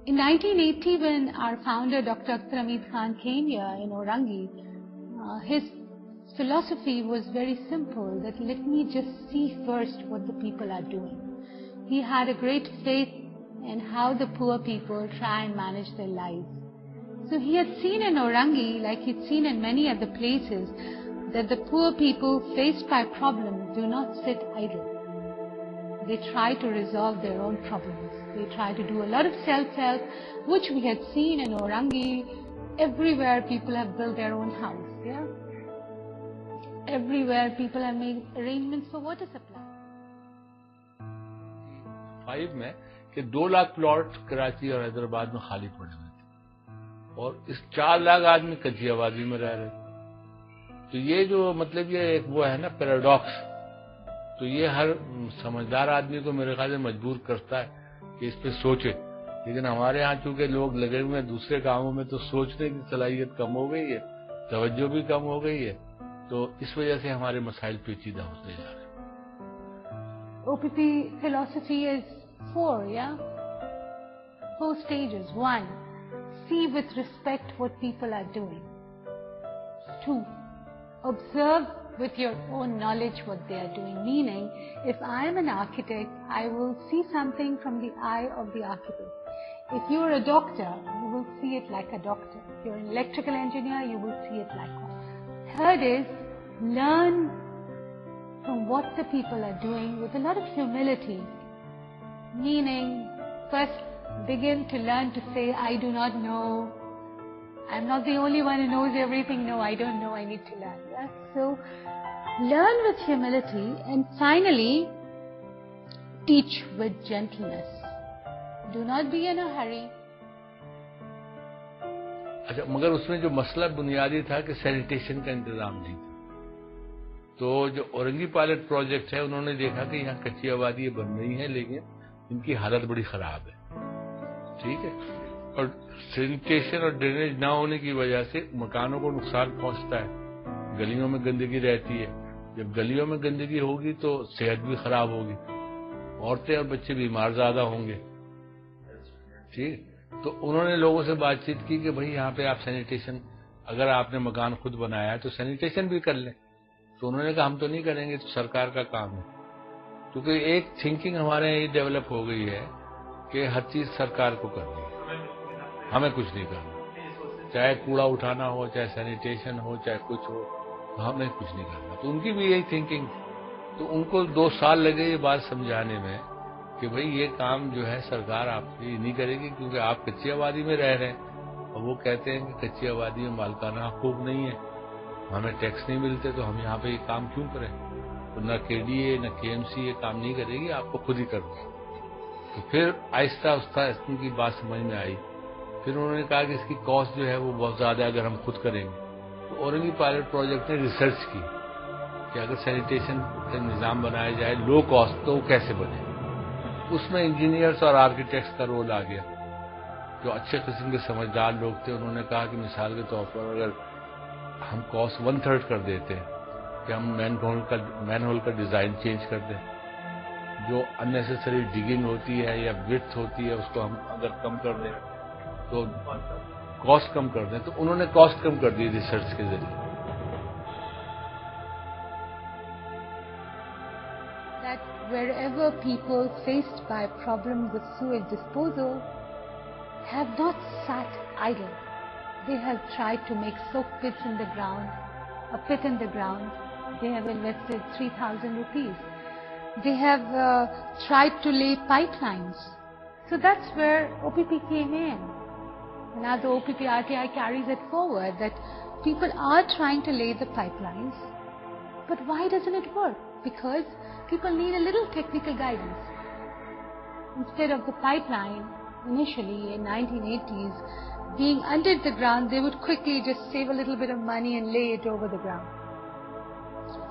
In 1980, when our founder, Dr. Akhtar Hamid Khan, came here in Orangi, his philosophy was very simple, that let me just see first what the people are doing. He had a great faith in how the poor people try and manage their lives. So he had seen in Orangi, like he'd seen in many other places, that the poor people faced by problems do not sit idle. They try to resolve their own problems. They try to do a lot of self-help, which we had seen in Orangi. Everywhere people have built their own house, yeah? Everywhere people have made arrangements for water supply. 5 में कि 2 lakh plot Karachi और हैदराबाद में खाली पड़े हुए थे और इस 4 लाख आदमी कच्ची आबादी में रह रहे थे। तो ये जो मतलब ये एक वो है ना पैराडॉक्स, तो ये हर समझदार आदमी को मेरे ख्याल से मजबूर करता है कि इस पे सोचे। लेकिन हमारे यहाँ चूंकि लोग लगे हुए हैं दूसरे कामों में, तो सोचने की सलाहियत कम हो गई है, तवज्जो भी कम हो गई है, तो इस वजह से हमारे मसाइल पेचीदा होते जा रहे हैं। OPP philosophy is 4, yeah? 4 stages. 1, see with respect what people are doing. 2, observe with your own knowledge what they are doing. Meaning, if I am an architect, I will see something from the eye of the architect. If you are a doctor, you will see it like a doctor. If you are an electrical engineer, you will see it like one. Third is, learn from what the people are doing with a lot of humility. Meaning, first begin to learn to say, I do not know. I'm not the only one who knows everything. No, I don't know. I need to learn. Yeah? So, learn with humility, and finally, teach with gentleness. Do not be in a hurry. अच्छा, मगर उसमें जो मसला बुनियादी था कि sanitation का इंतजाम नहीं था। तो जो औरंगी पायलट प्रोजेक्ट है, उन्होंने देखा कि यहाँ कच्ची आबादी बन रही है, लेकिन इनकी हालत बड़ी खराब है, ठीक है, और सैनिटेशन और ड्रेनेज ना होने की वजह से मकानों को नुकसान पहुंचता है, गलियों में गंदगी रहती है। जब गलियों में गंदगी होगी तो सेहत भी खराब होगी, औरतें और बच्चे बीमार ज्यादा होंगे, ठीक। तो उन्होंने लोगों से बातचीत की कि भाई यहाँ पे आप सैनिटेशन, अगर आपने मकान खुद बनाया है तो सैनिटेशन भी कर लें। तो उन्होंने कहा हम तो नहीं करेंगे, तो सरकार का काम है। क्योंकि एक थिंकिंग हमारे यहाँ ये डेवलप हो गई है कि हर चीज सरकार को करनी है, हमें कुछ नहीं करना, चाहे कूड़ा उठाना हो, चाहे सैनिटेशन हो, चाहे कुछ हो, तो हमें कुछ नहीं करना। तो उनकी भी यही थिंकिंग। तो उनको 2 साल लगे ये बात समझाने में कि भाई ये काम जो है सरकार आपसे नहीं करेगी, क्योंकि आप कच्ची आबादी में रह रहे हैं और वो कहते हैं कि कच्ची आबादी में मालिकाना हकूक नहीं है, हमें टैक्स नहीं मिलते, तो हम यहाँ पे ये काम क्यों करें। तो न KDA न KMC ये काम नहीं करेगी, आपको खुद ही करना है। तो फिर आहिस्ता आहिस्ता उनकी बात समझ में आई। फिर उन्होंने कहा कि इसकी कॉस्ट जो है वो बहुत ज्यादा है अगर हम खुद करेंगे। तो औरंगी पायलट प्रोजेक्ट ने रिसर्च की कि अगर सैनिटेशन का निजाम बनाया जाए लो कॉस्ट, तो वो कैसे बने। उसमें इंजीनियर्स और आर्किटेक्ट्स का रोल आ गया, जो अच्छे किस्म के समझदार लोग थे। उन्होंने कहा कि मिसाल के तौर पर अगर हम कॉस्ट 1/3 कर देते हैं, कि हम मैनहोल का डिजाइन चेंज कर दें, जो अननेसेसरी डिगिंग होती है या विड्थ होती है उसको हम अगर कम कर दें, तो कॉस्ट कम कर दें। तो उन्होंने कॉस्ट कम कर दी रिसर्च के जरिए। That wherever people faced by problems with sewage disposal have not sat idle. They have tried to make soak pits in the ground, a pit in the ground. They have invested 3,000 rupees. They have tried to lay pipelines. So that's where OPP came in. Now the OPP RTI carries it forward that people are trying to lay the pipelines, but why doesn't it work? Because people need a little technical guidance. Instead of the pipeline, initially in 1980s, being under the ground, they would quickly just save a little bit of money and lay it over the ground.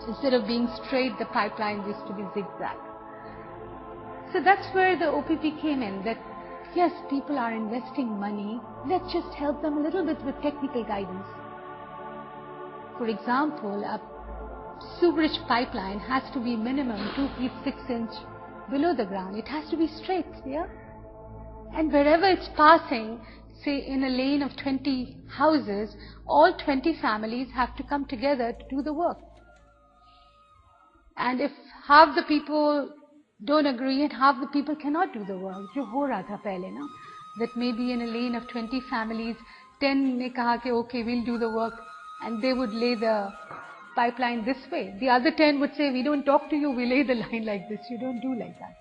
Instead of being straight, the pipeline used to be zigzag. So that's where the OPP came in, that yes, people are investing money, let's just help them a little bit with technical guidance. For example, a sewerage pipeline has to be minimum 2 feet 6 inch below the ground. It has to be straight, yeah? And wherever it's passing, say in a lane of 20 houses, all 20 families have to come together to do the work. And if half the people don't agree and half the people cannot do the work, jo ho raha tha pehle na, that maybe in a lane of 20 families, 10 ne kaha ki okay, we'll do the work, and they would lay the pipeline this way. The other 10 would say, we don't talk to you, we lay the line like this, you don't do like that.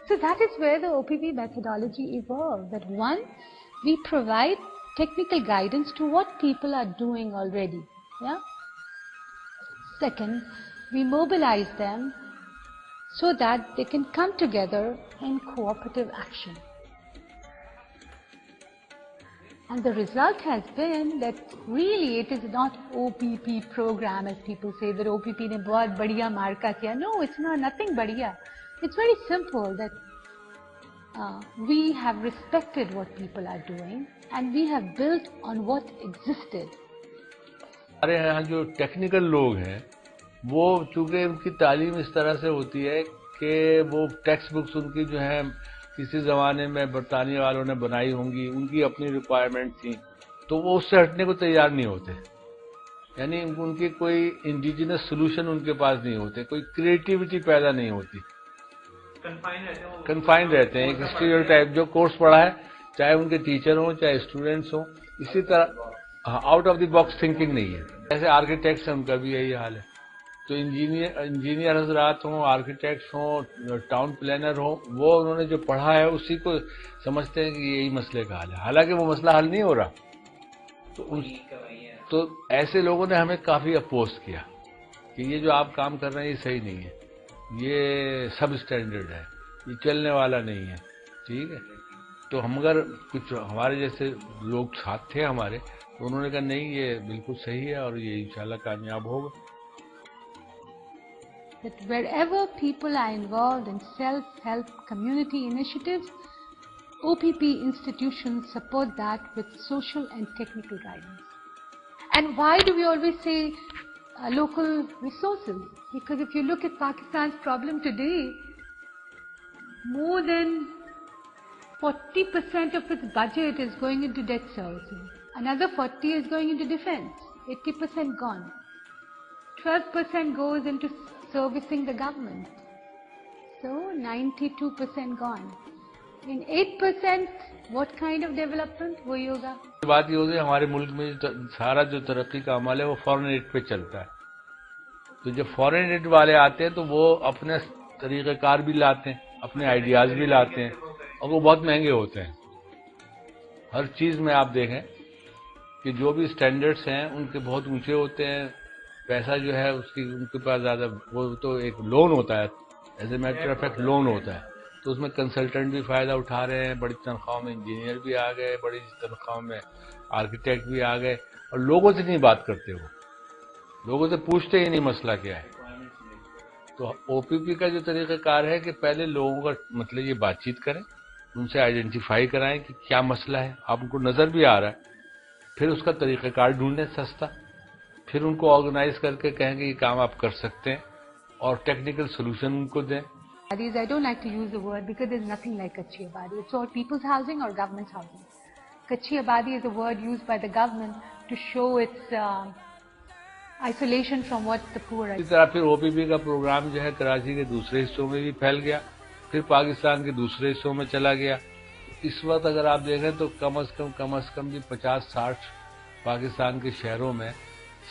So that is where the OPP methodology evolved, that one, we provide technical guidance to what people are doing already. Yeah. Second, we mobilize them so that they can come together in cooperative action. And the result has been that really it is not OPP program, as people say, that OPP ne bahut badhiya marka kiya. No, it's not, nothing badhiya. It's very simple that we have respected what people are doing and we have built on what existed. हमारे यहाँ जो technical लोग हैं वो चूँकि उनकी तालीम इस तरह से होती है कि वो टेक्स्ट बुक्स उनकी जो है किसी ज़माने में बरतानिया वालों ने बनाई होंगी, उनकी अपनी रिक्वायरमेंट थी, तो वो उससे हटने को तैयार नहीं होते. यानी उनकी कोई इंडिजिनस सोल्यूशन उनके पास नहीं होते, कोई क्रिएटिविटी पैदा नहीं होती, कन्फाइंड रहते हैं. एक स्टीरियोटाइप जो कोर्स पढ़ा है, चाहे उनके टीचर हों चाहे स्टूडेंट्स हों, इसी तरह out of the box thinking नहीं है. जैसे आर्किटेक्ट्स हैं, उनका भी यही हाल है. तो इंजीनियर हजरात हों, आर्किटेक्ट्स हों, टाउन प्लानर हों, वो उन्होंने जो पढ़ा है उसी को समझते हैं कि यही मसले का हल है, हालांकि वो मसला हल नहीं हो रहा. तो ऐसे लोगों ने हमें काफी अपोज किया कि ये जो आप काम कर रहे हैं ये सही नहीं है, ये सब स्टैंडर्ड है, ये चलने वाला नहीं है. ठीक है. तो हम अगर कुछ हमारे जैसे लोग साथ थे हमारे, तो उन्होंने कहा नहीं ये बिल्कुल सही है और ये इंशाल्लाह कामयाब होगा. That wherever people are involved in self-help community initiatives, OPP institutions support that with social and technical guidance. And why do we always say local resources? Because if you look at Pakistan's problem today, more than 40% of its budget is going into debt servicing. Another 40% is going into defense. 80% gone. 12% goes into servicing the government. So 92% gone. In 8%, what kind of development वही होगा? बात ये होती है हमारे मुल्क में सारा जो तरक्की का अमल है वो फॉरेन एड पे चलता है. तो जब फॉरेन एड वाले आते हैं तो वो अपने तरीक़ेकार भी लाते हैं, अपने आइडियाज भी लाते हैं, और वो बहुत महंगे होते हैं. हर चीज में आप देखें कि जो भी स्टैंडर्ड्स हैं उनके बहुत ऊंचे होते हैं. पैसा जो है उसकी उनके पास ज्यादा, वो तो एक लोन होता है, as a matter of fact loan होता है. तो उसमें कंसल्टेंट भी फायदा उठा रहे हैं, बड़ी तनख्वाह में इंजीनियर भी आ गए, बड़ी तनख्वाह में आर्किटेक्ट भी आ गए, और लोगों से नहीं बात करते, वो लोगों से पूछते ही नहीं मसला क्या है. तो ओपीपी का जो तरीक़ाकार है कि पहले लोगों का मतलब ये बातचीत करें, उनसे आइडेंटिफाई कराएं कि क्या मसला है, आप उनको नजर भी आ रहा है, फिर उसका तरीक़ाकार ढूंढें सस्ता, फिर उनको ऑर्गेनाइज करके कहें कि ये काम आप कर सकते हैं और टेक्निकल सोल्यूशन उनको दें. I don't like to use the word because there's nothing like Kachi Abadi. It's all people's housing or government's housing. Kachi Abadi is a word used by the government to show its isolation from what the poor are. इसी तरह फिर OPP का programme जो है कराची के दूसरे हिस्सों में भी फैल गया, फिर पाकिस्तान के दूसरे हिस्सों में चला गया. इस वक्त अगर आप देखें तो कम अज कम भी 50-60 पाकिस्तान के शहरों में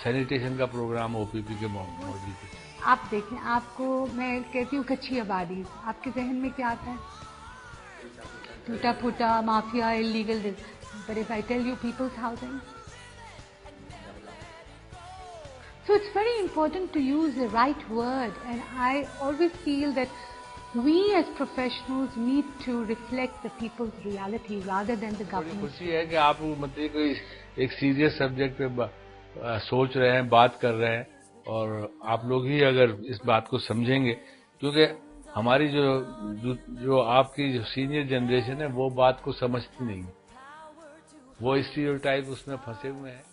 सैनिटेशन का प्रोग्राम ओपीपी के मौजूद है. आप देखें, आपको मैं कहती हूँ कच्ची आबादी, आपके जहन में क्या आता है? टूटा फूटा mafia, illegal. But if I tell you people's housing, so it's very important to use the right word, and I always feel that we as professionals need to reflect the people's reality rather than the government. खुशी है कि आप मतलब कोई एक serious subject पे सोच रहे हैं, बात कर रहे हैं, और आप लोग ही अगर इस बात को समझेंगे, क्योंकि हमारी जो आपकी जो सीनियर जनरेशन है वो बात को समझती नहीं, वो स्टीरियोटाइप उसमें फंसे हुए हैं.